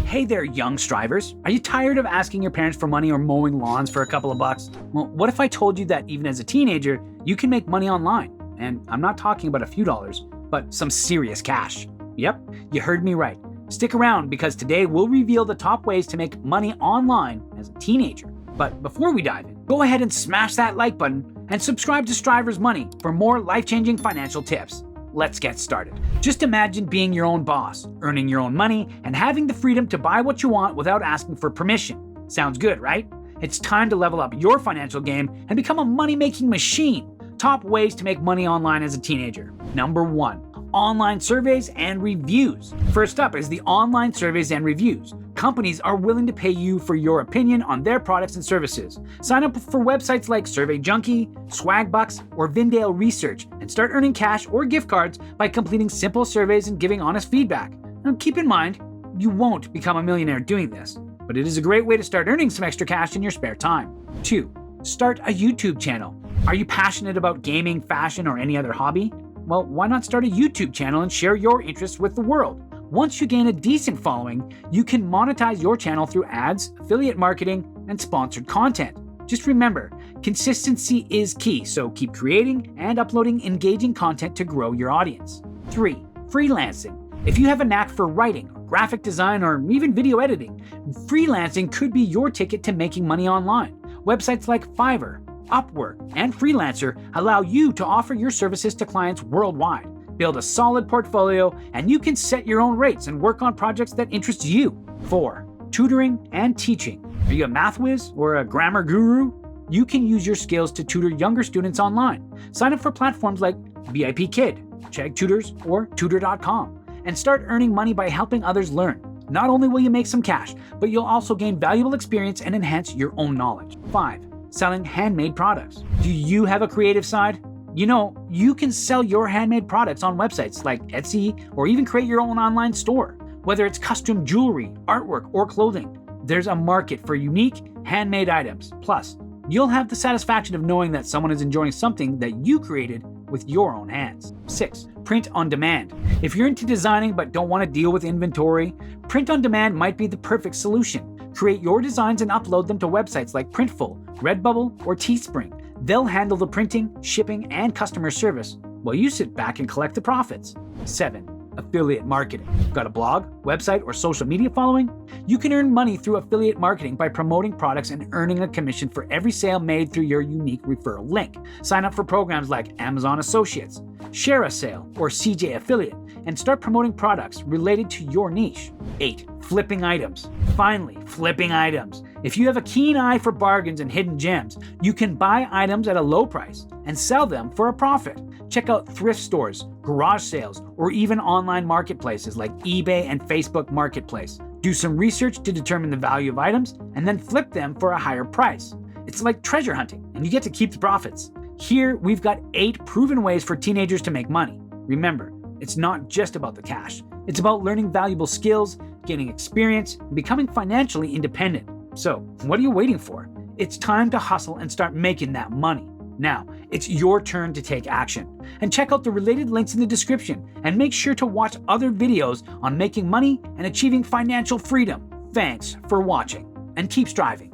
Hey there, young Striverz. Are you tired of asking your parents for money or mowing lawns for a couple of bucks? Well, what if I told you that even as a teenager, you can make money online? And I'm not talking about a few dollars, but some serious cash. Yep, you heard me right. Stick around because today we'll reveal the top ways to make money online as a teenager. But before we dive in, go ahead and smash that like button and subscribe to Striverz Money for more life-changing financial tips. Let's get started. Just imagine being your own boss, earning your own money, and having the freedom to buy what you want without asking for permission. Sounds good, right? It's time to level up your financial game and become a money-making machine. Top ways to make money online as a teenager. Number 1. Online surveys and reviews. First up is the online surveys and reviews. Companies are willing to pay you for your opinion on their products and services. Sign up for websites like Survey Junkie, Swagbucks, or Vindale Research and start earning cash or gift cards by completing simple surveys and giving honest feedback. Now, keep in mind, you won't become a millionaire doing this, but it is a great way to start earning some extra cash in your spare time. 2. Start a YouTube channel. Are you passionate about gaming, fashion, or any other hobby? Well, why not start a YouTube channel and share your interests with the world? Once you gain a decent following, you can monetize your channel through ads, affiliate marketing, and sponsored content. Just remember, consistency is key, so keep creating and uploading engaging content to grow your audience. 3. Freelancing. If you have a knack for writing, graphic design, or even video editing, freelancing could be your ticket to making money online. Websites like Fiverr, Upwork, and Freelancer allow you to offer your services to clients worldwide. Build a solid portfolio, and you can set your own rates and work on projects that interest you. 4. Tutoring and teaching. Are you a math whiz or a grammar guru? You can use your skills to tutor younger students online. Sign up for platforms like VIP Kid, Chegg Tutors, or Tutor.com, and start earning money by helping others learn. Not only will you make some cash, but you'll also gain valuable experience and enhance your own knowledge. 5. Selling handmade products. Do you have a creative side? You know, you can sell your handmade products on websites like Etsy or even create your own online store. Whether it's custom jewelry, artwork, or clothing, there's a market for unique handmade items. Plus, you'll have the satisfaction of knowing that someone is enjoying something that you created with your own hands. 6. Print on demand. If you're into designing but don't want to deal with inventory, print on demand might be the perfect solution. Create your designs and upload them to websites like Printful, Redbubble, or Teespring. They'll handle the printing, shipping, and customer service while you sit back and collect the profits. 7. Affiliate marketing. Got a blog, website, or social media following? You can earn money through affiliate marketing by promoting products and earning a commission for every sale made through your unique referral link. Sign up for programs like Amazon Associates, Share a Sale, or CJ Affiliate, and start promoting products related to your niche. 8. Flipping items. Finally, flipping items. If you have a keen eye for bargains and hidden gems, you can buy items at a low price and sell them for a profit. Check out thrift stores, garage sales, or even online marketplaces like eBay and Facebook Marketplace. Do some research to determine the value of items and then flip them for a higher price. It's like treasure hunting, and you get to keep the profits. Here, we've got 8 proven ways for teenagers to make money. Remember, it's not just about the cash. It's about learning valuable skills, gaining experience, and becoming financially independent. So, what are you waiting for? It's time to hustle and start making that money. Now, it's your turn to take action. And check out the related links in the description, and make sure to watch other videos on making money and achieving financial freedom. Thanks for watching, and keep striving.